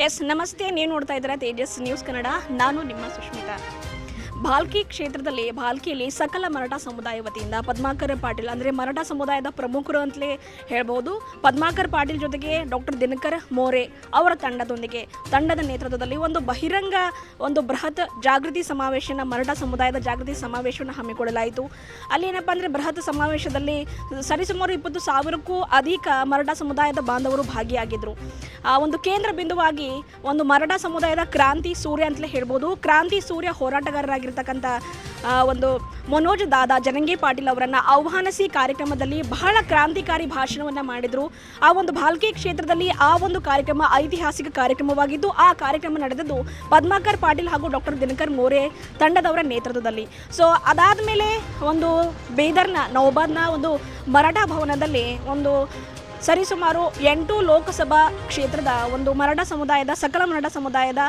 S ನಮಸ್ತೆ, ನೀವು ನೋಡ್ತಾ ಇದ್ದೀರಾ ತೇಜಸ್ ನ್ಯೂಸ್ ಕನ್ನಡ. ನಾನು ನಿಮ್ಮ ಸುಷ್ಮಿತಾ. ಭಾಲ್ಕಿ ಕ್ಷೇತ್ರದಲ್ಲಿ ಭಾಲ್ಕಿಯಲ್ಲಿ ಸಕಲ ಮರಾಠ ಸಮುದಾಯ ವತಿಯಿಂದ ಪದ್ಮಾಕರ್ ಪಾಟೀಲ್ ಅಂದರೆ ಮರಾಠ ಸಮುದಾಯದ ಪ್ರಮುಖರು ಅಂತಲೇ ಹೇಳ್ಬೋದು. ಪದ್ಮಾಕರ್ ಪಾಟೀಲ್ ಜೊತೆಗೆ ಡಾಕ್ಟರ್ ದಿನಕರ್ ಮೋರೆ ಅವರ ತಂಡದ ನೇತೃತ್ವದಲ್ಲಿ ಒಂದು ಬಹಿರಂಗ ಬೃಹತ್ ಜಾಗೃತಿ ಸಮಾವೇಶನ ಮರಾಠ ಸಮುದಾಯದ ಜಾಗೃತಿ ಸಮಾವೇಶವನ್ನು ಹಮ್ಮಿಕೊಳ್ಳಲಾಯಿತು. ಅಲ್ಲಿ ಏನಪ್ಪ ಅಂದರೆ ಬೃಹತ್ ಸಮಾವೇಶದಲ್ಲಿ ಸರಿಸುಮಾರು 20,000ಕ್ಕೂ ಅಧಿಕ ಮರಾಠ ಸಮುದಾಯದ ಬಾಂಧವರು ಭಾಗಿಯಾಗಿದ್ದರು. ಒಂದು ಕೇಂದ್ರ ಬಿಂದುವಾಗಿ ಒಂದು ಮರಾಠ ಸಮುದಾಯದ ಕ್ರಾಂತಿ ಸೂರ್ಯ ಅಂತಲೇ ಹೇಳ್ಬೋದು. ಕ್ರಾಂತಿ ಸೂರ್ಯ ಹೋರಾಟಗಾರರಾಗಿರ್ತಕ್ಕಂಥ ಒಂದು ಮನೋಜ್ ದಾದಾ ಜರಂಗಿ ಪಾಟೀಲ್ ಅವರನ್ನು ಆಹ್ವಾನಿಸಿ ಕಾರ್ಯಕ್ರಮದಲ್ಲಿ ಬಹಳ ಕ್ರಾಂತಿಕಾರಿ ಭಾಷಣವನ್ನು ಮಾಡಿದರು. ಆ ಒಂದು ಭಾಲ್ಕಿ ಕ್ಷೇತ್ರದಲ್ಲಿ ಆ ಒಂದು ಕಾರ್ಯಕ್ರಮ ಐತಿಹಾಸಿಕ ಕಾರ್ಯಕ್ರಮವಾಗಿದ್ದು, ಆ ಕಾರ್ಯಕ್ರಮ ನಡೆದದ್ದು ಪದ್ಮಾಕರ್ ಪಾಟೀಲ್ ಹಾಗೂ ಡಾಕ್ಟರ್ ದಿನಕರ್ ಮೋರೆ ತಂಡದವರ ನೇತೃತ್ವದಲ್ಲಿ. ಸೊ ಅದಾದ ಮೇಲೆ ಒಂದು ಬೀದರ್ನ ನೌಬಾದ್ನ ಒಂದು ಮರಾಠ ಭವನದಲ್ಲಿ ಒಂದು ಸರಿಸುಮಾರು 8 ಲೋಕಸಭಾ ಕ್ಷೇತ್ರದ ಒಂದು ಸಕಲ ಮರಾಠ ಸಮುದಾಯದ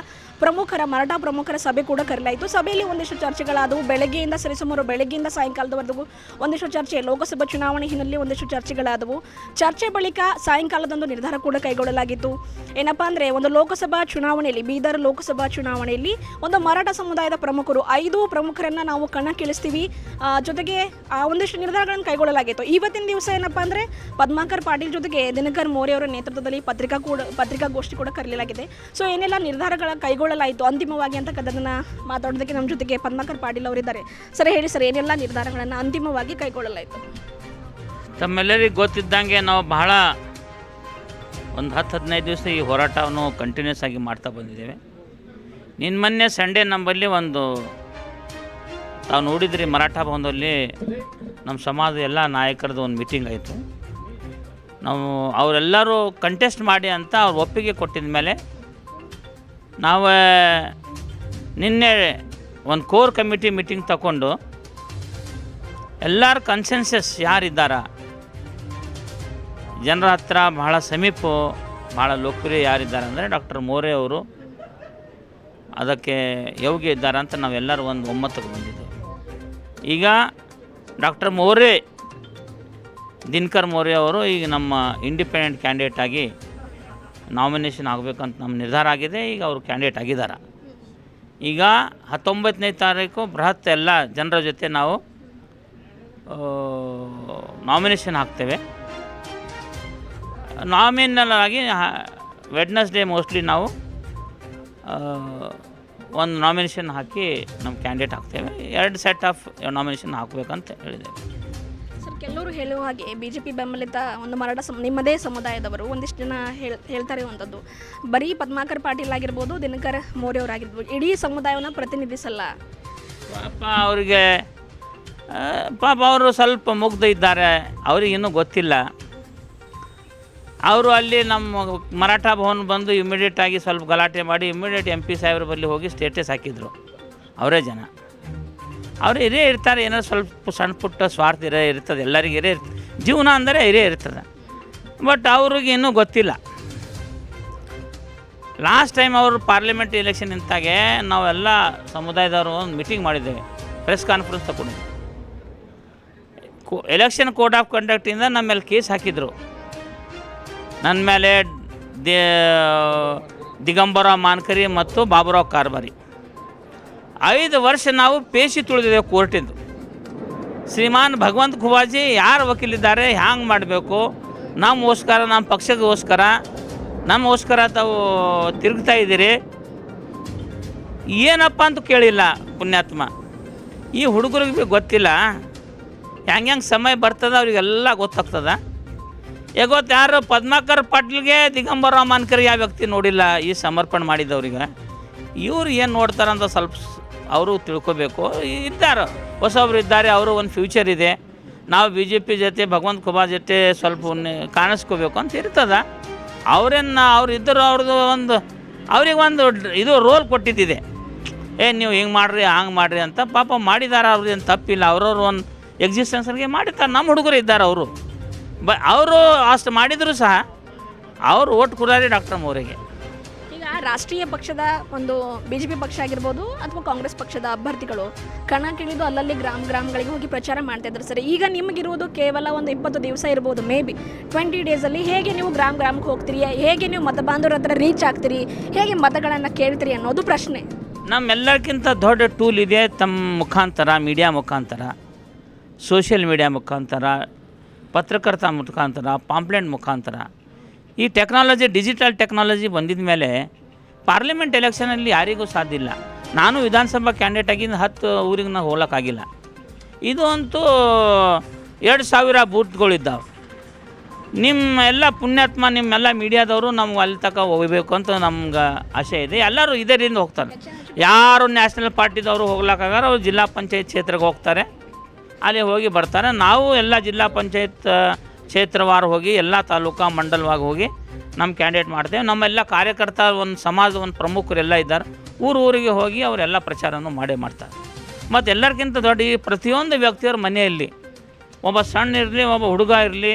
ಮರಾಠ ಪ್ರಮುಖರ ಸಭೆ ಕೂಡ ಕರೆಯಲಾಯಿತು. ಸಭೆಯಲ್ಲಿ ಒಂದಿಷ್ಟು ಚರ್ಚೆಗಳಾದವು. ಬೆಳಗ್ಗೆಯಿಂದ ಸಾಯಂಕಾಲದವರೆಗೂ ಒಂದಿಷ್ಟು ಚರ್ಚೆ, ಲೋಕಸಭಾ ಚುನಾವಣೆ ಹಿನ್ನೆಲೆ ಒಂದಿಷ್ಟು ಚರ್ಚೆಗಳಾದವು. ಚರ್ಚೆ ಬಳಿಕ ಸಾಯಂಕಾಲದೊಂದು ನಿರ್ಧಾರ ಕೂಡ ಕೈಗೊಳ್ಳಲಾಗಿತ್ತು. ಏನಪ್ಪ ಅಂದರೆ ಒಂದು ಬೀದರ್ ಲೋಕಸಭಾ ಚುನಾವಣೆಯಲ್ಲಿ ಒಂದು ಮರಾಠ ಸಮುದಾಯದ ಪ್ರಮುಖರು 5 ಪ್ರಮುಖರನ್ನು ನಾವು ಕಣಕ್ಕಿಳಿಸ್ತೀವಿ. ಜೊತೆಗೆ ಒಂದಿಷ್ಟು ನಿರ್ಧಾರಗಳನ್ನು ಕೈಗೊಳ್ಳಲಾಗಿತ್ತು. ಇವತ್ತಿನ ದಿವಸ ಏನಪ್ಪ ಅಂದರೆ ಪದ್ಮಾಕರ್ ಪಾಟೀಲ್ ಜೊತೆಗೆ ದಿನಕರ್ ಮೋರೆ ಅವರ ನೇತೃತ್ವದಲ್ಲಿ ಪತ್ರಿಕಾಗೋಷ್ಠಿ ಕೂಡ ಕರೆಯಲಾಗಿದೆ. ಸೊ ಏನೆಲ್ಲ ನಿರ್ಧಾರಗಳ ಕೈಗೊಳ್ಳಲಾಯಿತು ಅಂತಿಮವಾಗಿ ಅಂತಕ್ಕಂಥದ್ದನ್ನು ಮಾತಾಡೋದಕ್ಕೆ ನಮ್ಮ ಜೊತೆಗೆ ಪದ್ಮಾಕರ್ ಪಾಟೀಲ್ ಅವರಿದ್ದಾರೆ. ಸರ್ ಹೇಳಿ ಸರ್, ಏನೆಲ್ಲ ನಿರ್ಧಾರಗಳನ್ನು ಅಂತಿಮವಾಗಿ ಕೈಗೊಳ್ಳಲಾಯಿತು? ತಮ್ಮೆಲ್ಲರಿಗೂ ಗೊತ್ತಿದ್ದಂಗೆ ನಾವು ಬಹಳ ಒಂದು 10-15 ದಿವಸ ಈ ಹೋರಾಟವನ್ನು ಕಂಟಿನ್ಯೂಸ್ ಆಗಿ ಮಾಡ್ತಾ ಬಂದಿದ್ದೇವೆ. ಮೊನ್ನೆ ಸಂಡೇ ನಮ್ಮಲ್ಲಿ ತಾವು ನೋಡಿದ್ರಿ, ಮರಾಠ ಭವನದಲ್ಲಿ ನಮ್ಮ ಸಮಾಜದ ಎಲ್ಲ ನಾಯಕರದ್ದು ಒಂದು ಮೀಟಿಂಗ್ ಆಯಿತು. ಅವರೆಲ್ಲರೂ ಕಂಟೆಸ್ಟ್ ಮಾಡಿ ಅಂತ ಅವ್ರು ಒಪ್ಪಿಗೆ ಕೊಟ್ಟಿದ ಮೇಲೆ ನಾವು ನಿನ್ನೆ ಒಂದು ಕೋರ್ ಕಮಿಟಿ ಮೀಟಿಂಗ್ ತಗೊಂಡು ಎಲ್ಲರ ಕನ್ಸೆನ್ಸಸ್ ಯಾರಿದ್ದಾರ, ಜನರ ಹತ್ರ ಬಹಳ ಸಮೀಪ ಭಾಳ ಲೋಕಪ್ರಿಯ ಯಾರಿದ್ದಾರೆ ಅಂದರೆ ಡಾಕ್ಟರ್ ಮೋರೆ ಅವರು ಅದಕ್ಕೆ ಯೋಗ್ಯ ಇದ್ದಾರೆ ಅಂತ ನಾವೆಲ್ಲರೂ ಒಂದು ಒಮ್ಮತಕ್ಕೆ ಬಂದಿದ್ದೇವೆ. ಈಗ ಡಾಕ್ಟರ್ ಮೋರೆ ದಿನಕರ್ ಮೋರೆ ಅವರು ಈಗ ನಮ್ಮ ಇಂಡಿಪೆಂಡೆಂಟ್ ಕ್ಯಾಂಡಿಡೇಟ್ ಆಗಿ ನಾಮಿನೇಷನ್ ಆಗಬೇಕಂತ ನಮ್ಮ ನಿರ್ಧಾರ ಆಗಿದೆ. ಈಗ ಅವರು ಕ್ಯಾಂಡಿಡೇಟ್ ಆಗಿದ್ದಾರೆ. ಈಗ 19ನೇ ತಾರೀಕು ಬೃಹತ್ ಎಲ್ಲ ಜನರ ಜೊತೆ ನಾವು ನಾಮಿನೇಷನ್ ಹಾಕ್ತೇವೆ. ನಾಮಿನಲ್ ಆಗಿ ವೆಡ್ನೆಸ್ಡೇ ಮೋಸ್ಟ್ಲಿ ನಾವು ಒಂದು ನಾಮಿನೇಷನ್ ಹಾಕಿ ನಮ್ಮ ಕ್ಯಾಂಡಿಡೇಟ್ ಹಾಕ್ತೇವೆ. 2 ಸೆಟ್ ಆಫ್ ನಾಮಿನೇಷನ್ ಹಾಕಬೇಕಂತ ಹೇಳಿದ್ದೇವೆ. ಕೆಲವರು ಹೇಳುವ ಹಾಗೆ ಬಿಜೆಪಿ ಬೆಂಬಲಿತ ಒಂದು ನಿಮ್ಮದೇ ಸಮುದಾಯದವರು ಒಂದಿಷ್ಟು ಜನ ಹೇಳ್ತಾ ಇರುವಂಥದ್ದು, ಬರೀ ಪದ್ಮಾಕರ್ ಪಾಟೀಲ್ ಆಗಿರ್ಬೋದು, ದಿನಕರ್ ಮೋರೆ ಅವರಾಗಿರ್ಬೋದು, ಇಡೀ ಸಮುದಾಯವನ್ನು ಪ್ರತಿನಿಧಿಸಲ್ಲ. ಅವರು ಸ್ವಲ್ಪ ಮುಗ್ಧ ಇದ್ದಾರೆ, ಅವ್ರಿಗಿನ್ನೂ ಗೊತ್ತಿಲ್ಲ. ಅವರು ಅಲ್ಲಿ ನಮ್ಮ ಮರಾಠ ಭವನ ಬಂದು ಇಮಿಡಿಯೇಟಾಗಿ ಸ್ವಲ್ಪ ಗಲಾಟೆ ಮಾಡಿ ಇಮಿಡಿಯೇಟ್ MP ಸಾಹೇಬ್ರ ಬಳಿ ಹೋಗಿ ಸ್ಟೇಟಸ್ ಹಾಕಿದರು. ಅವರೇ ಜನ ಅವರು ಇರ್ತಾರೆ, ಏನೋ ಸ್ವಲ್ಪ ಸಣ್ಣ ಪುಟ್ಟ ಸ್ವಾರ್ಥ ಇರ್ತದೆ, ಎಲ್ಲರಿಗೆ ಜೀವನ ಅಂದರೆ ಇರ್ತದೆ. ಬಟ್ ಅವ್ರಿಗೆ ಇನ್ನೂ ಗೊತ್ತಿಲ್ಲ. ಲಾಸ್ಟ್ ಟೈಮ್ ಅವರು ಪಾರ್ಲಿಮೆಂಟ್ ಎಲೆಕ್ಷನ್ ನಿಂತಾಗೆ ನಾವೆಲ್ಲ ಸಮುದಾಯದವರು ಒಂದು ಮೀಟಿಂಗ್ ಮಾಡಿದ್ದೇವೆ, ಪ್ರೆಸ್ ಕಾನ್ಫರೆನ್ಸ್ ತಗೊಂಡಿದ್ದೆ. ಎಲೆಕ್ಷನ್ ಕೋಡ್ ಆಫ್ ಕಂಡಕ್ಟಿಂದ ನಮ್ಮ ಮೇಲೆ ಕೇಸ್ ಹಾಕಿದರು. ನನ್ನ ಮೇಲೆ ದಿಗಂಬರ ಮಾನ್ಕರಿ ಮತ್ತು ಬಾಬುರಾವ್ ಕಾರ್ಬಾರಿ 5 ವರ್ಷ ನಾವು ಪೇಶಿ ತುಳಿದಿದ್ದೇವೆ ಕೋರ್ಟಿಂದು. ಶ್ರೀಮಾನ್ ಭಗವಂತ ಖುಬಾಜಿ ಯಾರು ವಕೀಲಿದ್ದಾರೆ, ಹ್ಯಾಂಗೆ ಮಾಡಬೇಕು, ನಮಗೋಸ್ಕರ, ನಮ್ಮ ನಮಗೋಸ್ಕರ ತಾವು ತಿರುಗ್ತಾ ಇದ್ದೀರಿ, ಏನಪ್ಪ ಅಂತ ಕೇಳಿಲ್ಲ ಪುಣ್ಯಾತ್ಮ. ಈ ಹುಡುಗರಿಗೆ ಗೊತ್ತಿಲ್ಲ, ಹೆಂಗೆ ಸಮಯ ಬರ್ತದೆ ಅವರಿಗೆಲ್ಲ ಗೊತ್ತಾಗ್ತದೆ. ಗೊತ್ತು ಯಾರು ಪದ್ಮಾಕರ್ ಪಾಟೀಲ್ಗೆ ದಿಗಂಬರ ಮಾನ್ಕರ್ ಯಾವ ವ್ಯಕ್ತಿ ನೋಡಿಲ್ಲ ಈ ಸಮರ್ಪಣೆ ಮಾಡಿದವ್ರಿಗೆ. ಇವ್ರು ಏನು ನೋಡ್ತಾರಂತ ಸ್ವಲ್ಪ ಅವರು ತಿಳ್ಕೊಬೇಕು. ಹೊಸೊಬ್ರು ಇದ್ದಾರೆ, ಅವರು ಒಂದು ಫ್ಯೂಚರ್ ಇದೆ. ನಾವು BJP ಜೊತೆ ಭಗವಂತ ಖುಬಾಜ್ ಜೊತೆ ಸ್ವಲ್ಪ ಕಾಣಿಸ್ಕೋಬೇಕು ಅಂತ ಇರ್ತದೆ. ಅವ್ರು ಇದ್ದರು, ಅವ್ರಿಗೆ ಒಂದು ರೋಲ್ ಕೊಟ್ಟಿದ್ದಿದೆ, ನೀವು ಹಿಂಗೆ ಮಾಡಿರಿ ಹಂಗೆ ಮಾಡಿರಿ ಅಂತ. ಪಾಪ ಮಾಡಿದ್ದಾರೆ, ಅವ್ರದ್ದೇನು ತಪ್ಪಿಲ್ಲ. ಅವ್ರವ್ರು ಒಂದು ಎಕ್ಸಿಸ್ಟೆನ್ಸ್ಗೆ ಮಾಡಿರ್ತಾರೆ. ನಮ್ಮ ಹುಡುಗರು ಇದ್ದಾರೆ, ಅವರು ಅಷ್ಟು ಮಾಡಿದರೂ ಸಹ ಅವರು ಓಟ್ ಕೊಡಾರಿ ಡಾಕ್ಟರ್ ಮೋರೆಗೆ. ಈಗ ರಾಷ್ಟ್ರೀಯ ಪಕ್ಷದ ಒಂದು BJP ಪಕ್ಷ ಆಗಿರ್ಬೋದು ಅಥವಾ ಕಾಂಗ್ರೆಸ್ ಪಕ್ಷದ ಅಭ್ಯರ್ಥಿಗಳು ಕಣಕ್ಕಿಳಿದು ಅಲ್ಲಲ್ಲಿ ಗ್ರಾಮಗಳಿಗೆ ಹೋಗಿ ಪ್ರಚಾರ ಮಾಡ್ತಾ ಇದ್ದಾರೆ ಸರ್. ಈಗ ನಿಮಗಿರುವುದು ಕೇವಲ ಒಂದು 20 ದಿವಸ ಇರ್ಬೋದು, ಮೇ ಬಿ 20 ಡೇಸಲ್ಲಿ ಹೇಗೆ ನೀವು ಗ್ರಾಮಕ್ಕೆ ಹೋಗ್ತೀರಿ, ಹೇಗೆ ನೀವು ಮತ ಬಾಂಧವರ ಹತ್ರ ರೀಚ್ ಆಗ್ತೀರಿ, ಹೇಗೆ ಮತಗಳನ್ನು ಕೇಳ್ತೀರಿ ಅನ್ನೋದು ಪ್ರಶ್ನೆ. ನಮ್ಮೆಲ್ಲಕ್ಕಿಂತ ದೊಡ್ಡ ಟೂಲ್ ಇದೆ ತಮ್ಮ ಮುಖಾಂತರ, ಮೀಡಿಯಾ ಮುಖಾಂತರ, ಸೋಷಿಯಲ್ ಮೀಡಿಯಾ ಮುಖಾಂತರ, ಪತ್ರಕರ್ತ ಮುಖಾಂತರ, ಪಾಂಪ್ಲೆಂಟ್ ಮುಖಾಂತರ. ಈ ಟೆಕ್ನಾಲಜಿ, ಡಿಜಿಟಲ್ ಟೆಕ್ನಾಲಜಿ ಬಂದಿದ ಮೇಲೆ ಪಾರ್ಲಿಮೆಂಟ್ ಎಲೆಕ್ಷನಲ್ಲಿ ಯಾರಿಗೂ ಸಾಧ್ಯ ಇಲ್ಲ. ನಾನು ವಿಧಾನಸಭಾ ಕ್ಯಾಂಡಿಡೇಟ್ ಆಗಿದ್ದು 10 ಊರಿಗೆ ನಾವು ಹೋಗೋಕ್ಕಾಗಿಲ್ಲ. ಇದು ಅಂತೂ 2000 ಬೂತ್ಗಳಿದ್ದಾವೆ. ನಿಮ್ಮ ಎಲ್ಲ ಪುಣ್ಯಾತ್ಮ, ನಿಮ್ಮೆಲ್ಲ ಮೀಡಿಯಾದವರು ನಮ್ಗೆ ಅಲ್ಲಿ ತನಕ ಹೋಗಬೇಕು ಅಂತ ನಮ್ಗೆ ಆಸೆ ಇದೆ. ಎಲ್ಲರೂ ಇದರಿಂದ ಹೋಗ್ತಾರೆ. ಯಾರು ನ್ಯಾಷನಲ್ ಪಾರ್ಟಿದವರು ಹೋಗ್ಲಿಕ್ಕಾಗಾರ ಅವ್ರು ಜಿಲ್ಲಾ ಪಂಚಾಯತ್ ಕ್ಷೇತ್ರಕ್ಕೆ ಹೋಗ್ತಾರೆ, ಅಲ್ಲಿ ಹೋಗಿ ಬರ್ತಾರೆ. ನಾವು ಎಲ್ಲ ಜಿಲ್ಲಾ ಪಂಚಾಯತ್ ಕ್ಷೇತ್ರವಾರ ಹೋಗಿ ಎಲ್ಲ ತಾಲೂಕಾ ಮಂಡಲವಾಗಿ ಹೋಗಿ ನಮ್ಮ ಕ್ಯಾಂಡಿಡೇಟ್ ಮಾಡ್ತೇವೆ. ನಮ್ಮೆಲ್ಲ ಕಾರ್ಯಕರ್ತ, ಒಂದು ಸಮಾಜ, ಒಂದು ಪ್ರಮುಖರೆಲ್ಲ ಇದ್ದಾರೆ. ಊರಿಗೆ ಹೋಗಿ ಅವರೆಲ್ಲ ಪ್ರಚಾರವನ್ನು ಮಾಡ್ತಾರೆ. ಮತ್ತು ಎಲ್ಲರಿಗಿಂತ ದೊಡ್ಡ ಈ ಪ್ರತಿಯೊಂದು ವ್ಯಕ್ತಿಯವ್ರ ಮನೆಯಲ್ಲಿ ಒಬ್ಬ ಸಣ್ಣ ಇರಲಿ, ಒಬ್ಬ ಹುಡುಗ ಇರಲಿ,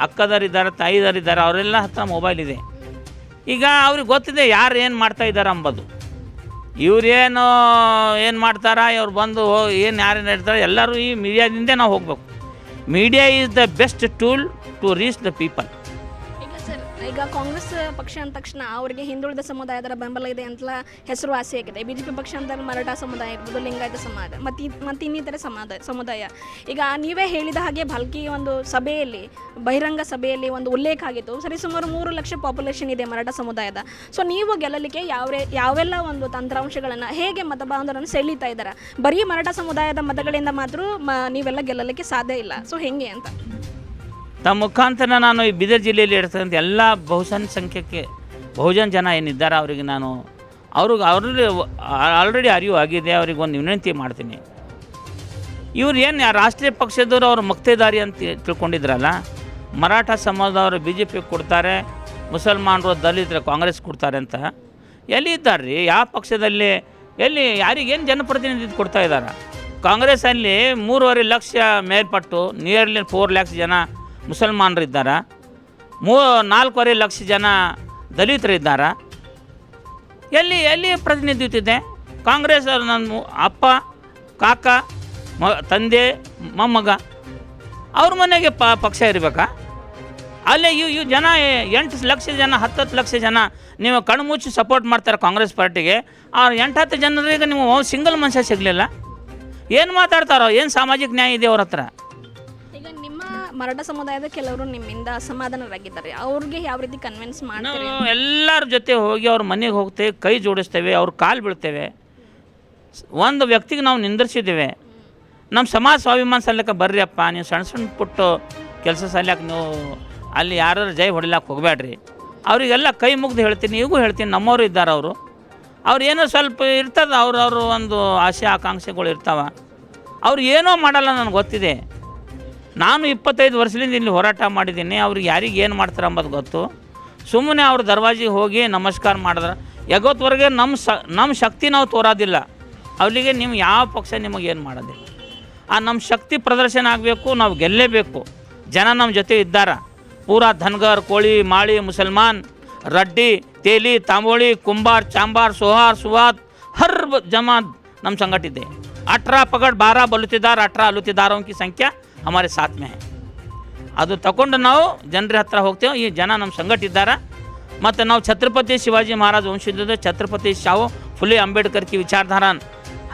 ಅಕ್ಕದರಿದ್ದಾರೆ, ತಾಯಿದಾರಿದ್ದಾರೆ, ಅವರೆಲ್ಲ ಹತ್ರ ಮೊಬೈಲ್ ಇದೆ. ಈಗ ಅವ್ರಿಗೆ ಗೊತ್ತಿದೆ ಯಾರು ಏನು ಮಾಡ್ತಾಯಿದ್ದಾರೆ ಅಂಬೋದು. ಇವ್ರೇನು ಮಾಡ್ತಾರ, ಇವ್ರು ಬಂದು ಏನು ಯಾರೇನು ಹೇಳ್ತಾರೆ, ಎಲ್ಲರೂ ಈ ಮೀಡಿಯಾದಿಂದೇ ನಾವು ಹೋಗಬೇಕು. Media is the best tool to reach the people. ಈಗ ಕಾಂಗ್ರೆಸ್ ಪಕ್ಷ ಅಂದ ತಕ್ಷಣ ಅವರಿಗೆ ಹಿಂದುಳಿದ ಸಮುದಾಯದ ಬೆಂಬಲ ಇದೆ ಅಂತ ಹೆಸರುವಾಸಿಯಾಗಿದೆ. BJP ಪಕ್ಷ ಅಂತ ಮರಾಠ ಸಮುದಾಯ ಇರ್ಬೋದು, ಲಿಂಗಾಯತ ಸಮಾಜ ಮತ್ತು ಇನ್ನಿತರ ಸಮುದಾಯ. ಈಗ ನೀವೇ ಹೇಳಿದ ಹಾಗೆ ಭಾಲ್ಕಿ ಒಂದು ಸಭೆಯಲ್ಲಿ, ಬಹಿರಂಗ ಸಭೆಯಲ್ಲಿ ಒಂದು ಉಲ್ಲೇಖ ಆಗಿತ್ತು, ಸರಿಸುಮಾರು 3 ಲಕ್ಷ ಪಾಪ್ಯುಲೇಷನ್ ಇದೆ ಮರಾಠ ಸಮುದಾಯದ. ಸೊ ನೀವು ಗೆಲ್ಲಲಿಕ್ಕೆ ಯಾವೆಲ್ಲ ಒಂದು ತಂತ್ರಾಂಶಗಳನ್ನು, ಹೇಗೆ ಮತಬಾಂಧವರನ್ನು ಸೆಳೀತಾ ಇದ್ದಾರೆ? ಬರೀ ಮರಾಠ ಸಮುದಾಯದ ಮತಗಳಿಂದ ಮಾತ್ರ ನೀವೆಲ್ಲ ಗೆಲ್ಲಲಿಕ್ಕೆ ಸಾಧ್ಯ ಇಲ್ಲ. ಸೊ ಹೆಂಗೆ ಅಂತ ತಮ್ಮ ಮುಖಾಂತರ ನಾನು ಈ ಬೀದರ್ ಜಿಲ್ಲೆಯಲ್ಲಿ ಇರ್ತಕ್ಕಂಥ ಎಲ್ಲ ಬಹುಜನ ಜನ ಏನಿದ್ದಾರೆ ಅವರಿಗೆ ನಾನು ಆಲ್ರೆಡಿ ಅರಿವು ಆಗಿದೆ. ಅವ್ರಿಗೆ ಒಂದು ವಿನಂತಿ ಮಾಡ್ತೀನಿ. ಇವ್ರು ಏನು ರಾಷ್ಟ್ರೀಯ ಪಕ್ಷದವರು ಅವ್ರು ಮಕ್ತೆದಾರಿ ಅಂತ ತಿಳ್ಕೊಂಡಿದ್ರಲ್ಲ, ಮರಾಠ ಸಮಾಜದವರು BJP ಕೊಡ್ತಾರೆ, ಮುಸಲ್ಮಾನರು, ದಲಿತರು ಕಾಂಗ್ರೆಸ್ ಕೊಡ್ತಾರೆ ಅಂತ ಎಲ್ಲಿ ಇದ್ದಾರೆ ರೀ? ಯಾವ ಪಕ್ಷದಲ್ಲಿ ಯಾರಿಗೇನು ಜನಪ್ರತಿನಿಧಿತ್ವ ಕೊಡ್ತಾ ಇದ್ದಾರೆ? ಕಾಂಗ್ರೆಸ್ಸಲ್ಲಿ 3.5 ಲಕ್ಷ ಮೇಲ್ಪಟ್ಟು ನಿಯರ್ಲಿ 4 ಲಕ್ಷ ಜನ ಮುಸಲ್ಮಾನರಿದ್ದಾರೆ, 4.5 ಲಕ್ಷ ಜನ ದಲಿತರಿದ್ದಾರೆ. ಎಲ್ಲಿ ಪ್ರತಿನಿಧಿತ್ವ ಇದೆ? ಕಾಂಗ್ರೆಸ್ ನನ್ನ ಅಪ್ಪ, ಕಾಕ, ತಂದೆ, ಮೊಮ್ಮಗ ಅವ್ರ ಮನೆಗೆ ಪಕ್ಷ ಇರಬೇಕಾ? ಅಲ್ಲೇ ಇವು ಜನ 8 ಲಕ್ಷ ಜನ, 10 ಲಕ್ಷ ಜನ ನೀವು ಕಣ್ಮುಚ್ಚಿ ಸಪೋರ್ಟ್ ಮಾಡ್ತಾರೆ ಕಾಂಗ್ರೆಸ್ ಪಾರ್ಟಿಗೆ. ಆ 8-10 ಜನರಿಗೆ ನೀವು ಸಿಂಗಲ್ ಮನುಷ್ಯ ಸಿಗಲಿಲ್ಲ. ಏನು ಮಾತಾಡ್ತಾರೋ? ಏನು ಸಾಮಾಜಿಕ ನ್ಯಾಯ ಇದೆ ಅವ್ರ ಹತ್ರ? ಈಗ ನಿಮ್ಮ ಮರಾಠ ಸಮುದಾಯದ ಕೆಲವರು ನಿಮ್ಮಿಂದ ಅಸಮಾಧಾನರಾಗಿದ್ದಾರೆ, ಅವ್ರಿಗೆ ಯಾವ ರೀತಿ ಕನ್ವಿನ್ಸ್ ಮಾಡ್ತಾರೆ? ನಾವು ಎಲ್ಲರ ಜೊತೆ ಹೋಗಿ ಅವ್ರ ಮನೆಗೆ ಹೋಗ್ತೇವೆ, ಕೈ ಜೋಡಿಸ್ತೇವೆ, ಅವ್ರ ಕಾಲು ಬೀಳ್ತೇವೆ. ಒಂದು ವ್ಯಕ್ತಿಗೆ ನಾವು ನಿಂದಿರ್ಸಿದ್ದೇವೆ, ನಮ್ಮ ಸಮಾಜ ಸ್ವಾಭಿಮಾನ ಸಲ್ಲಕ್ಕೆ ಬರ್ರಿ ಅಪ್ಪ, ನೀವು ಸಣ್ಣ ಪುಟ್ಟ ಕೆಲಸ ಸಲ್ಯಾಕೆ ನೀವು ಅಲ್ಲಿ ಯಾರು ಜೈ ಹೊಡಿಲಾಕೆ ಹೋಗಬೇಡ್ರಿ. ಅವರಿಗೆಲ್ಲ ಕೈ ಮುಗ್ದು ಹೇಳ್ತೀನಿ, ಈಗೂ ಹೇಳ್ತೀನಿ. ನಮ್ಮವರು ಇದ್ದಾರೆ, ಅವ್ರು ಏನೋ ಸ್ವಲ್ಪ ಇರ್ತದೆ, ಅವ್ರವ್ರು ಒಂದು ಆಸೆ ಆಕಾಂಕ್ಷೆಗಳು ಇರ್ತಾವೆ. ಅವ್ರು ಏನೋ ಮಾಡಲ್ಲ, ನನಗೆ ಗೊತ್ತಿದೆ. ನಾನು 25 ವರ್ಷದಿಂದ ಇಲ್ಲಿ ಹೋರಾಟ ಮಾಡಿದ್ದೀನಿ. ಅವ್ರಿಗೆ ಯಾರಿಗೆ ಏನು ಮಾಡ್ತಾರೆ ಅಂಬೋದು ಗೊತ್ತು. ಸುಮ್ಮನೆ ಅವ್ರ ದರ್ವಾಜಿಗೆ ಹೋಗಿ ನಮಸ್ಕಾರ ಮಾಡಿದ್ರೆ ಯಾವತ್ತವರೆಗೆ ನಮ್ಮ ಶಕ್ತಿ ನಾವು ತೋರೋದಿಲ್ಲ. ಅವರಿಗೆ ನೀವು ಯಾವ ಪಕ್ಷ ನಿಮಗೇನು ಮಾಡೋದಿಲ್ಲ. ನಮ್ಮ ಶಕ್ತಿ ಪ್ರದರ್ಶನ ಆಗಬೇಕು, ನಾವು ಗೆಲ್ಲೇಬೇಕು. ಜನ ನಮ್ಮ ಜೊತೆ ಇದ್ದಾರೆ. ಪೂರಾ ಧನ್ಗರ್, ಕೋಳಿ, ಮಾಳಿ, ಮುಸಲ್ಮಾನ್, ರಡ್ಡಿ, ತೇಲಿ, ತಾಂಬೋಳಿ, ಕುಂಬಾರ್, ಚಾಂಬಾರ್, ಸೋಹಾರ್, ಸುವಾದ್ ಹರ್ ಜಮಾತ್ ನಮ್ಮ ಸಂಗಟಿದೆ. 18 ಪಗಡ್ 12 ಬಲುತಿದಾರ್, 18 ಅಲುತಿದಾರೋं की ಸಂಖ್ಯೆ हमारे साथ में है. ಅದು ತಗೊಂಡು ನಾವು ಜನರ ಹತ್ರ ಹೋಗ್ತೇವೆ. ಈ ಜನ ನಮ್ಮ ಸಂಗಟಿದ್ದಾರೆ. ಮತ್ತು ನಾವು छत्रपति शिवाजी महाराज ವಂಶಜ छत्रपति शाहू फुले अम्बेडकर की विचारधारा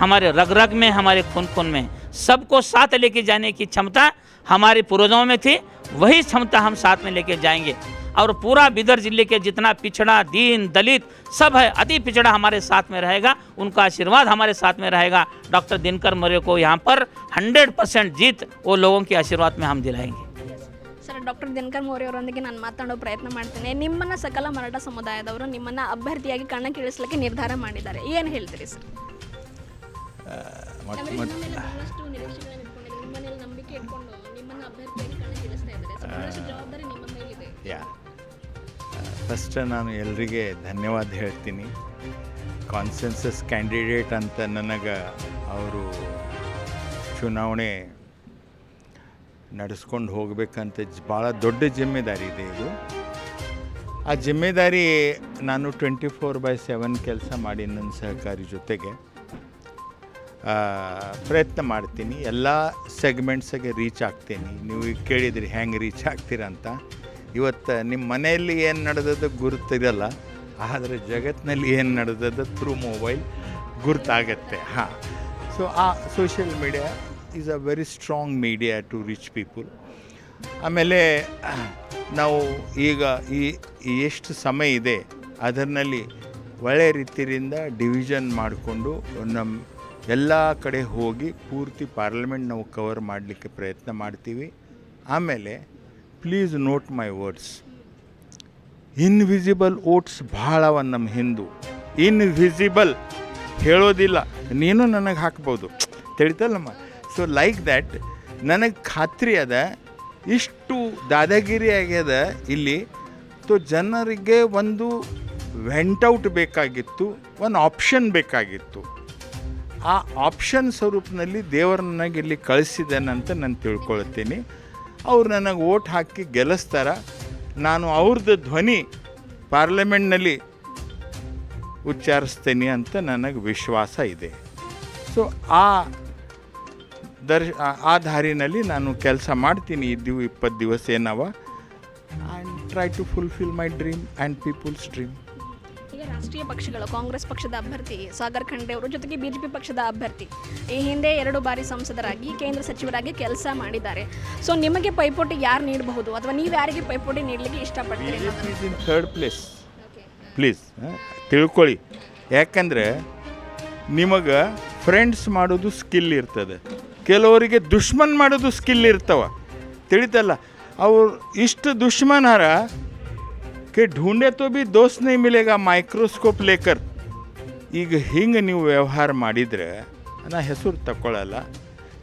हमारे रग रग में, हमारे खून खून में, सबको साथ लेके जाने की क्षमता हमारे पूर्वजों में थी. वही क्षमता हम साथ में लेके जाएंगे. और पूरा बिदर जिले के जितना पिछड़ा, दीन, दलित सब है, अति पिछड़ा हमारे साथ में रहेगा. उनका आशीर्वाद हमारे साथ में रहेगा. डॉक्टर दिनकर मौर्य को यहाँ पर 100% जीत वो लोगों के आशीर्वाद में हम दिलाएंगे. ಸರ್, ಡಾಕ್ಟರ್ ದಿನಕರ್ ಮೌರ್ಯ ಅವರೊಂದಿಗೆ ನಾನು ಮಾತಾಡೋ ಪ್ರಯತ್ನ ಮಾಡ್ತೇನೆ. ನಿಮ್ಮನ್ನು ಸಕಲ ಮರಾಠ ಸಮುದಾಯದವರು ನಿಮ್ಮನ್ನು ಅಭ್ಯರ್ಥಿಯಾಗಿ ಕಣಕ್ಕಿಳಿಸಲಿಕ್ಕೆ ನಿರ್ಧಾರ ಮಾಡಿದ್ದಾರೆ, ಏನು ಹೇಳ್ತೀರಿ ಸರ್? ನಿಮ್ಮಲ್ಲಿ ನಂಬಿಕೆ ಇಟ್ಕೊಂಡು ನಿಮ್ಮನ್ನು ಅಭ್ಯರ್ಥಿಯಾಗಿ ಕಣಕ್ಕಿಳಿಸ್ತಾ ಇದ್ದಾರೆ. ಜವಾಬ್ದಾರಿ ನಿಮ್ಮ ಮೇಲಿದೆ. ಫಸ್ಟ್ ನಾನು ಎಲ್ರಿಗೆ ಧನ್ಯವಾದ ಹೇಳ್ತೀನಿ. ಕಾನ್ಸೆನ್ಸಸ್ ಕ್ಯಾಂಡಿಡೇಟ್ ಅಂತ ನನಗೆ ಅವರು ಚುನಾವಣೆ ನಡೆಸ್ಕೊಂಡು ಹೋಗಬೇಕಂತ ಭಾಳ ದೊಡ್ಡ ಜಿಮ್ಮೆದಾರಿ ಇದೆ ಇದು. ಆ ಜಿಮ್ಮೆದಾರಿ ನಾನು 24/7 ಕೆಲಸ ಮಾಡಿ ನನ್ನ ಸಹಕಾರಿ ಜೊತೆಗೆ ಪ್ರಯತ್ನ ಮಾಡ್ತೀನಿ. ಎಲ್ಲ ಸೆಗ್ಮೆಂಟ್ಸಿಗೆ ರೀಚ್ ಆಗ್ತೀನಿ. ನೀವು ಈಗ ಕೇಳಿದ್ರಿ ಹೆಂಗೆ ರೀಚ್ ಆಗ್ತೀರಂತ. ಇವತ್ತು ನಿಮ್ಮ ಮನೆಯಲ್ಲಿ ಏನು ನಡೆದದ್ದು ಗುರುತಿರಲ್ಲ, ಆದರೆ ಜಗತ್ತಿನಲ್ಲಿ ಏನು ನಡೆದದ್ದು ಥ್ರೂ ಮೊಬೈಲ್ ಗುರ್ತಾಗತ್ತೆ. ಹಾಂ, so uh social media is a very strong media to reach people. ಆಮೇಲೆ ನಾವು ಈಗ ಈ ಎಷ್ಟು ಸಮಯ ಇದೆ ಅದರಲ್ಲಿ ಒಳ್ಳೆಯ ರೀತಿಯಿಂದ ಡಿವಿಷನ್ ಮಾಡಿಕೊಂಡು ನಮ್ಮ ಎಲ್ಲ ಕಡೆ ಹೋಗಿ ಪೂರ್ತಿ ಪಾರ್ಲಿಮೆಂಟ್ ನಾವು ಕವರ್ ಮಾಡಲಿಕ್ಕೆ ಪ್ರಯತ್ನ ಮಾಡ್ತೀವಿ. ಆಮೇಲೆ please note my words, invisible votes ಭಾಳವ ನಮ್ಮ ಹಿಂದೂ. ಇನ್ವಿಸಿಬಲ್ ಹೇಳೋದಿಲ್ಲ, ನೀನು ನನಗೆ ಹಾಕ್ಬೋದು, ತಿಳಿತಲ್ಲಮ್ಮ. ಸೊ ಲೈಕ್ ದ್ಯಾಟ್ ನನಗೆ ಖಾತ್ರಿ ಅದ ಇಷ್ಟು ದಾದಾಗಿರಿ ಆಗ್ಯದ ಇಲ್ಲಿ. ಸೊ ಜನರಿಗೆ ಒಂದು ವೆಂಟೌಟ್ ಬೇಕಾಗಿತ್ತು, ಒಂದು ಆಪ್ಷನ್ ಬೇಕಾಗಿತ್ತು. ಆ ಆಪ್ಷನ್ ಸ್ವರೂಪದಲ್ಲಿ ದೇವರು ನನಗೆ ಇಲ್ಲಿ ಕಳಿಸಿದ್ದಾನಂತ ನಾನು ತಿಳ್ಕೊಳ್ತೀನಿ. ಅವ್ರು ನನಗೆ ಓಟ್ ಹಾಕಿ ಗೆಲ್ಲಿಸ್ತಾರ. ನಾನು ಅವ್ರದ್ದು ಧ್ವನಿ ಪಾರ್ಲಿಮೆಂಟ್ನಲ್ಲಿ ಉಚ್ಚಾರಿಸ್ತೇನೆ ಅಂತ ನನಗೆ ವಿಶ್ವಾಸ ಇದೆ. ಸೊ ಆ ದಾರಿನಲ್ಲಿ ನಾನು ಕೆಲಸ ಮಾಡ್ತೀನಿ. 20 ದಿವಸ ಏನವ, and try to fulfil my dream and people's dream. ಈಗ ರಾಷ್ಟ್ರೀಯ ಪಕ್ಷಗಳು ಕಾಂಗ್ರೆಸ್ ಪಕ್ಷದ ಅಭ್ಯರ್ಥಿ ಸಾಗರ್ ಖಂಡ್ರೆ ಅವರು ಜೊತೆಗೆ BJP ಪಕ್ಷದ ಅಭ್ಯರ್ಥಿ ಈ ಹಿಂದೆ 2 ಬಾರಿ ಸಂಸದರಾಗಿ ಕೇಂದ್ರ ಸಚಿವರಾಗಿ ಕೆಲಸ ಮಾಡಿದ್ದಾರೆ. ಸೊ ನಿಮಗೆ ಪೈಪೋಟಿ ಯಾರು ನೀಡಬಹುದು ಅಥವಾ ನೀವು ಯಾರಿಗೆ ಪೈಪೋಟಿ ನೀಡಲಿಕ್ಕೆ ಇಷ್ಟಪಡ್ತೀರಿ? ಇನ್ ಥರ್ಡ್ ಪ್ಲೇಸ್ ಪ್ಲೀಸ್ ತಿಳ್ಕೊಳ್ಳಿ. ಯಾಕಂದರೆ ನಿಮಗೆ ಫ್ರೆಂಡ್ಸ್ ಮಾಡೋದು ಸ್ಕಿಲ್ ಇರ್ತದೆ, ಕೆಲವರಿಗೆ ದುಶ್ಮನ್ ಮಾಡೋದು ಸ್ಕಿಲ್ ಇರ್ತವೆ, ತಿಳಿತಲ್ಲ. ಅವ್ರು ಇಷ್ಟು ದುಶ್ಮನಾರ कि ढूंढे तो भी दोस्त नहीं मिलेगा ಮೈಕ್ರೋಸ್ಕೋಪ್ ಲೇಕರ್. ಈಗ ಹಿಂಗೆ ನೀವು ವ್ಯವಹಾರ ಮಾಡಿದರೆ ನಾ ಹೆಸರು ತಗೊಳ್ಳಲ್ಲ.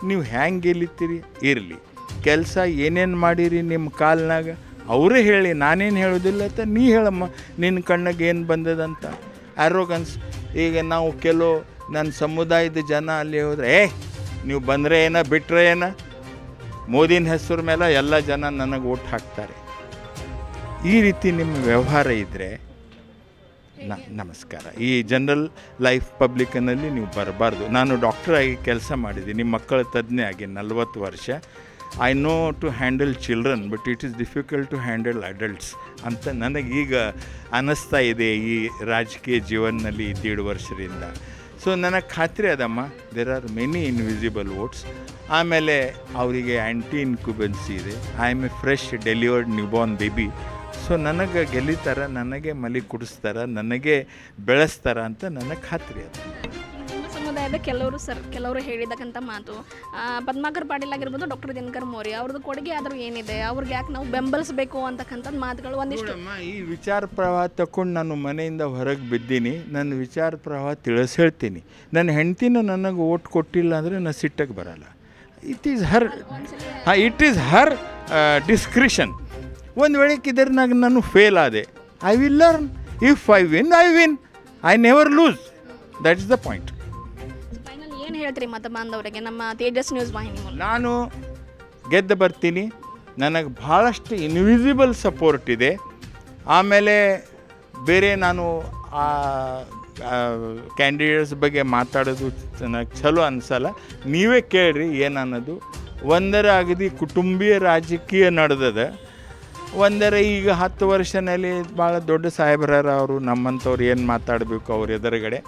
ನೀವು ಹ್ಯಾಂಗೆ ಗೆಲ್ಲಿತ್ತೀರಿ ಇರಲಿ, ಕೆಲಸ ಏನೇನು ಮಾಡಿರಿ ನಿಮ್ಮ ಕಾಲ್ನಾಗ ಅವರೇ ಹೇಳಿ, ನಾನೇನು ಹೇಳೋದಿಲ್ಲ ಅಂತ. ನೀ ಹೇಳಮ್ಮ ನಿನ್ನ ಕಣ್ಣಿಗೆ ಏನು ಬಂದದಂತ. ಆ್ಯರೋಗನ್ಸ್. ಈಗ ನಾವು ಕೆಲವು ನನ್ನ ಸಮುದಾಯದ ಜನ ಅಲ್ಲಿ ಹೋದರೆ ನೀವು ಬಂದರೆ ಏನ ಬಿಟ್ಟರೆ ಏನ, ಮೋದಿನ ಹೆಸರು ಮೇಲೆ ಎಲ್ಲ ಜನ ನನಗೆ ಓಟ್ ಹಾಕ್ತಾರೆ. ಈ ರೀತಿ ನಿಮ್ಮ ವ್ಯವಹಾರ ಇದ್ದರೆ ನಮಸ್ಕಾರ. ಈ ಜನರಲ್ ಲೈಫ್ ಪಬ್ಲಿಕ್ನಲ್ಲಿ ನೀವು ಬರಬಾರ್ದು. ನಾನು ಡಾಕ್ಟ್ರಾಗಿ ಕೆಲಸ ಮಾಡಿದ್ದೀನಿ, ನಿಮ್ಮ ಮಕ್ಕಳ ತಜ್ಞೆ ಆಗಿ 40 ವರ್ಷ. I know to handle children, but it is difficult to handle adults ಅಂತ ನನಗೀಗ ಅನ್ನಿಸ್ತಾ ಇದೆ ಈ ರಾಜಕೀಯ ಜೀವನದಲ್ಲಿ 1.5 ವರ್ಷದಿಂದ. ಸೊ ನನಗೆ ಖಾತ್ರಿ ಅದಮ್ಮ, there are many invisible votes. ಆಮೇಲೆ ಅವರಿಗೆ ಆ್ಯಂಟಿ ಇನ್ಕ್ಯುಬೆನ್ಸಿ ಇದೆ. I am a fresh delivered newborn baby. So ನನಗೆ ಗೆಲ್ಲಿತಾರ, ನನಗೆ ಮಲಿ ಕುಡಿಸ್ತಾರ, ನನಗೆ ಬೆಳೆಸ್ತಾರ ಅಂತ ನನಗೆ ಖಾತ್ರಿ ಅದು. ನಿಮ್ಮ ಸಮುದಾಯದ ಕೆಲವರು ಹೇಳಿದಕ್ಕಂಥ ಮಾತು, ಪದ್ಮಾಕರ್ ಪಾಟೀಲ್ ಆಗಿರ್ಬೋದು, ಡಾಕ್ಟರ್ ದಿನಕರ್ ಮೌರ್ಯ ಅವ್ರದ್ದು ಕೊಡುಗೆ ಆದರೂ ಏನಿದೆ, ಅವ್ರಿಗೆ ಯಾಕೆ ನಾವು ಬೆಂಬಲಿಸಬೇಕು ಅಂತಕ್ಕಂಥದ್ದು ಮಾತುಗಳು ಒಂದಿಷ್ಟು. ಈ ವಿಚಾರ ಪ್ರವಾಹ ತಗೊಂಡು ನಾನು ಮನೆಯಿಂದ ಹೊರಗೆ ಬಿದ್ದೀನಿ. ನನ್ನ ವಿಚಾರ ಪ್ರವಾಹ ಹೇಳ್ತೀನಿ. ನನ್ನ ಹೆಂಡ್ತಿನೂ ನನಗೆ ಓಟ್ ಕೊಟ್ಟಿಲ್ಲ ಅಂದರೆ ನಾನು ಸಿಟ್ಟಕ್ಕೆ ಬರಲ್ಲ. It is her discretion. ಒಂದು ವೇಳೆ ಇದರ್ನಾಗ ನಾನು ಫೇಲ್ ಆದೆ, I will learn. If I win, I win. I never loose. That is the point. Final ಏನು ಹೇಳ್ತೀರಿ ಮತ ಬಾಂಧವರಿಗೆ ನಮ್ಮ ತೇಜಸ್ ನ್ಯೂಸ್ ವಾಹಿನಿ ಮೂಲಕ? ನಾನು ಗೆದ್ದು ಬರ್ತೀನಿ. ನನಗೆ ಭಾಳಷ್ಟು ಇನ್ವಿಸಿಬಲ್ ಸಪೋರ್ಟ್ ಇದೆ. ಆಮೇಲೆ ಬೇರೆ ನಾನು ಕ್ಯಾಂಡಿಡೇಟ್ಸ್ ಬಗ್ಗೆ ಮಾತಾಡೋದು ನನಗೆ ಚಲೋ ಅನಿಸಲ್ಲ. ನೀವೇ ಕೇಳ್ರಿ ಏನನ್ನೋದು. ಒಂದರ ಅಗದಿ ಕುಟುಂಬೀಯ ರಾಜಕೀಯ ನಡೆದದ, ಒಂದರ ಈಗ 10 ವರ್ಷನಲ್ಲಿ ಭಾಳ ದೊಡ್ಡ ಸಾಹೇಬ್ರಾರ ಅವರು, ನಮ್ಮಂಥವ್ರು ಏನು ಮಾತಾಡಬೇಕು ಅವ್ರ ಎದುರುಗಡೆ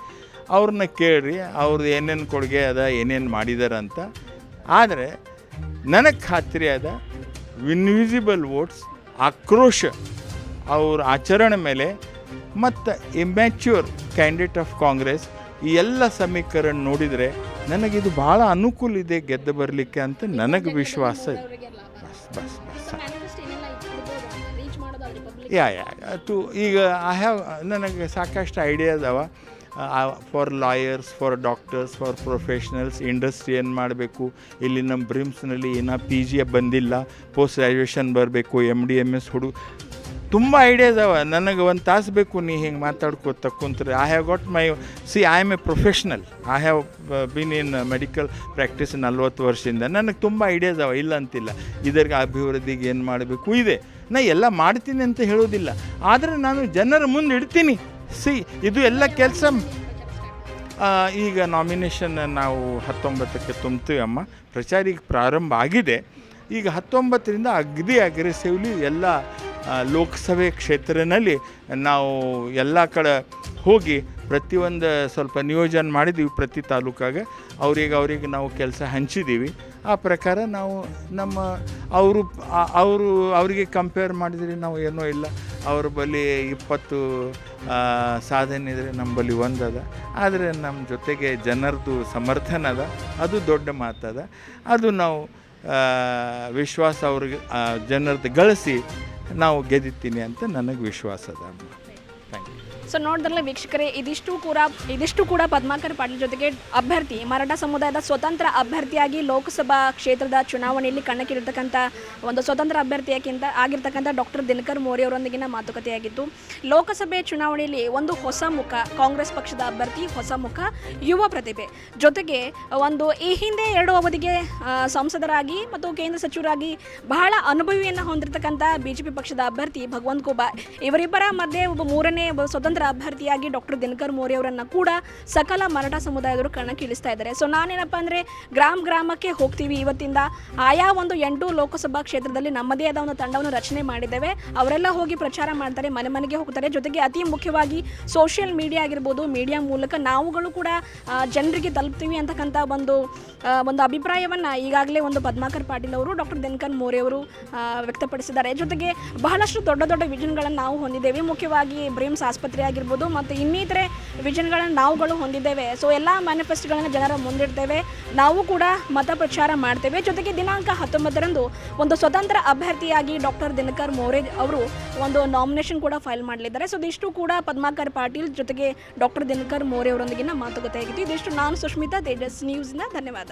ಅವ್ರನ್ನ ಕೇಳ್ರಿ, ಅವ್ರದ್ದು ಏನೇನು ಕೊಡುಗೆ ಅದ, ಏನೇನು ಮಾಡಿದಾರ ಅಂತ. ಆದರೆ ನನಗೆ ಖಾತ್ರಿ ಅದ ಇನ್ವಿಸಿಬಲ್ ವೋಟ್ಸ್, ಆಕ್ರೋಶ ಅವ್ರ ಆಚರಣೆ ಮೇಲೆ ಮತ್ತು ಇಮ್ಯಾಚ್ಯೂರ್ ಕ್ಯಾಂಡಿಡೇಟ್ ಆಫ್ ಕಾಂಗ್ರೆಸ್, ಈ ಎಲ್ಲ ಸಮೀಕರಣ ನೋಡಿದರೆ ನನಗಿದು ಭಾಳ ಅನುಕೂಲ ಇದೆ ಗೆದ್ದು ಬರಲಿಕ್ಕೆ ಅಂತ ನನಗೆ ವಿಶ್ವಾಸ ಇದೆ. ಬಸ್ ಯಾ ಈಗ ಐ ಹ್ಯಾವ್, ನನಗೆ ಸಾಕಷ್ಟು ಐಡಿಯಾ ಅದಾವ for lawyers, for doctors, for professionals. Industry ಏನು ಮಾಡಬೇಕು, ಇಲ್ಲಿ ನಮ್ಮ ಬ್ರಿಮ್ಸ್ನಲ್ಲಿ ಏನೋ PG ಬಂದಿಲ್ಲ, ಪೋಸ್ಟ್ ಗ್ರ್ಯಾಜುಯೇಷನ್ ಬರಬೇಕು, MD MS ತುಂಬ ಐಡಿಯಾಸ್ ಅವ. ನನಗೆ 1 ತಾಸು ಬೇಕು ನೀ ಹಿಂಗೆ ಮಾತಾಡ್ಕೋತ ಕುಂತ್ರೆ. I have got my I am A professional. I have been in medical practice 40 ವರ್ಷದಿಂದ. ನನಗೆ ತುಂಬ ಐಡಿಯಾಸ್ ಅವ, ಇಲ್ಲ ಅಂತಿಲ್ಲ. ಇದರಿಗೆ ಅಭಿವೃದ್ಧಿಗೆ ಏನು ಮಾಡಬೇಕು ಇದೆ. ನಾ ಎಲ್ಲ ಮಾಡ್ತೀನಿ ಅಂತ ಹೇಳೋದಿಲ್ಲ, ಆದರೆ ನಾನು ಜನರ ಮುಂದೆ ಇಡ್ತೀನಿ. ಇದು ಎಲ್ಲ ಕೆಲಸ ಈಗ ನಾಮಿನೇಷನ್ ನಾವು 19ಕ್ಕೆ ತುಂಬ್ತೀವಿ ಅಮ್ಮ. ಪ್ರಚಾರ ಈಗ ಪ್ರಾರಂಭ ಆಗಿದೆ. ಈಗ 19ರಿಂದ ಅಗದಿ ಅಗ್ರೆಸಿವ್ಲಿ ಎಲ್ಲ ಲೋಕಸಭೆ ಕ್ಷೇತ್ರದಲ್ಲಿ ನಾವು ಎಲ್ಲ ಕಡೆ ಹೋಗಿ ಪ್ರತಿಯೊಂದು ಸ್ವಲ್ಪ ನಿಯೋಜನೆ ಮಾಡಿದ್ದೀವಿ. ಪ್ರತಿ ತಾಲೂಕಾಗ ಅವ್ರಿಗೆ ನಾವು ಕೆಲಸ ಹಂಚಿದ್ದೀವಿ. ಆ ಪ್ರಕಾರ ನಾವು ನಮ್ಮ ಅವರಿಗೆ ಕಂಪೇರ್ ಮಾಡಿದರೆ ನಾವು ಏನೂ ಇಲ್ಲ. ಅವ್ರ ಬಳಿ 20 ಸಾಧನೆ ಇದ್ದರೆ ನಮ್ಮ ಬಳಿ ಒಂದದ. ಆದರೆ ನಮ್ಮ ಜೊತೆಗೆ ಜನರದು ಸಮರ್ಥನ ಅದ, ಅದು ದೊಡ್ಡ ಮಾತದ. ಅದು ನಾವು ವಿಶ್ವಾಸ ಅವ್ರಿಗೆ ಜನರದ್ದು ಗಳಿಸಿ ನಾವು ಗೆದ್ದಿತೀನಿ ಅಂತ ನನಗೆ ವಿಶ್ವಾಸ ಅದ. Thank you. ಸೊ ನೋಡಿದ್ರಲ್ಲ ವೀಕ್ಷಕರೇ, ಇದಿಷ್ಟು ಕೂಡ ಪದ್ಮಾಕರ್ ಪಾಟೀಲ್ ಜೊತೆಗೆ ಅಭ್ಯರ್ಥಿ, ಮರಾಠ ಸಮುದಾಯದ ಸ್ವತಂತ್ರ ಅಭ್ಯರ್ಥಿಯಾಗಿ ಲೋಕಸಭಾ ಕ್ಷೇತ್ರದ ಚುನಾವಣೆಯಲ್ಲಿ ಕಣಕ್ಕಿಳಿರ್ತಕ್ಕಂಥ ಒಂದು ಸ್ವತಂತ್ರ ಆಗಿರ್ತಕ್ಕಂಥ ಡಾಕ್ಟರ್ ದಿನಕರ್ ಮೋರಿ ಅವರೊಂದಿಗಿನ ಮಾತುಕತೆಯಾಗಿತ್ತು. ಲೋಕಸಭೆ ಚುನಾವಣೆಯಲ್ಲಿ ಒಂದು ಹೊಸ ಮುಖ, ಕಾಂಗ್ರೆಸ್ ಪಕ್ಷದ ಅಭ್ಯರ್ಥಿ, ಹೊಸ ಮುಖ, ಯುವ ಪ್ರತಿಭೆ, ಜೊತೆಗೆ ಒಂದು ಈ ಹಿಂದೆ 2 ಅವಧಿಗೆ ಸಂಸದರಾಗಿ ಮತ್ತು ಕೇಂದ್ರ ಸಚಿವರಾಗಿ ಬಹಳ ಅನುಭವಿಯನ್ನು ಹೊಂದಿರತಕ್ಕಂಥ ಬಿಜೆಪಿ ಪಕ್ಷದ ಅಭ್ಯರ್ಥಿ ಭಗವಂತ್ ಖೂಬಾ, ಇವರಿಬ್ಬರ ಮಧ್ಯೆ ಒಬ್ಬ ಮೂರನೇ ಸ್ವತಂತ್ರ ಅಭ್ಯರ್ಥಿಯಾಗಿ ಡಾಕ್ಟರ್ ದಿನಕರ್ ಮೋರಿ ಅವರನ್ನು ಕೂಡ ಸಕಲ ಮರಾಠ ಸಮುದಾಯದವರು ಕಣಕ್ಕಿಳಿಸ್ತಾ ಇದ್ದಾರೆ. ಸೊ ನಾನೇನಪ್ಪ ಅಂದರೆ ಗ್ರಾಮಕ್ಕೆ ಹೋಗ್ತೀವಿ. ಇವತ್ತಿಂದ ಆಯಾ ಒಂದು 8 ಲೋಕಸಭಾ ಕ್ಷೇತ್ರದಲ್ಲಿ ನಮ್ಮದೇ ಆದ ಒಂದು ತಂಡವನ್ನು ರಚನೆ ಮಾಡಿದ್ದೇವೆ. ಅವರೆಲ್ಲ ಹೋಗಿ ಪ್ರಚಾರ ಮಾಡ್ತಾರೆ, ಮನೆಗೆ ಹೋಗ್ತಾರೆ. ಜೊತೆಗೆ ಅತಿ ಮುಖ್ಯವಾಗಿ ಸೋಷಿಯಲ್ ಮೀಡಿಯಾ ಆಗಿರ್ಬೋದು, ಮೀಡಿಯಾ ಮೂಲಕ ನಾವುಗಳು ಕೂಡ ಜನರಿಗೆ ತಲುಪ್ತೀವಿ ಅಂತಕ್ಕಂಥ ಒಂದು ಅಭಿಪ್ರಾಯವನ್ನು ಈಗಾಗಲೇ ಒಂದು ಪದ್ಮಾಕರ್ ಪಾಟೀಲ್ ಅವರು, ಡಾಕ್ಟರ್ ದಿನಕರ್ ಮೋರಿ ಅವರು ವ್ಯಕ್ತಪಡಿಸಿದ್ದಾರೆ. ಜೊತೆಗೆ ಬಹಳಷ್ಟು ದೊಡ್ಡ ವಿಷನ್ಗಳನ್ನು ನಾವು ಹೊಂದಿದ್ದೇವೆ. ಮುಖ್ಯವಾಗಿ ಬ್ರಿಮ್ಸ್ ಆಸ್ಪತ್ರೆ ಆಗಿರ್ಬೋದು ಮತ್ತು ಇನ್ನಿತರೆ ವಿಷನ್ಗಳನ್ನು ನಾವುಗಳು ಹೊಂದಿದ್ದೇವೆ. ಸೊ ಎಲ್ಲ ಮ್ಯಾನಿಫೆಸ್ಟೋಗಳನ್ನು ಜನರ ಮುಂದಿಡ್ತೇವೆ, ನಾವು ಕೂಡ ಮತ ಪ್ರಚಾರ ಮಾಡ್ತೇವೆ. ಜೊತೆಗೆ ದಿನಾಂಕ 19ರಂದು ಒಂದು ಸ್ವತಂತ್ರ ಅಭ್ಯರ್ಥಿಯಾಗಿ ಡಾಕ್ಟರ್ ದಿನಕರ್ ಮೋರೆ ಅವರು ಒಂದು ನಾಮಿನೇಷನ್ ಕೂಡ ಫೈಲ್ ಮಾಡಲಿದ್ದಾರೆ. ಸೊ ಇದಿಷ್ಟು ಕೂಡ ಪದ್ಮಾಕರ್ ಪಾಟೀಲ್ ಜೊತೆಗೆ ಡಾಕ್ಟರ್ ದಿನಕರ್ ಮೋರೆ ಅವರೊಂದಿಗಿನ ಮಾತುಕತೆ ಆಗಿತ್ತು. ಇದಿಷ್ಟು ನಾನು ಸುಷ್ಮಿತಾ, ತೇಜಸ್ ನ್ಯೂಸ್ನ. ಧನ್ಯವಾದ.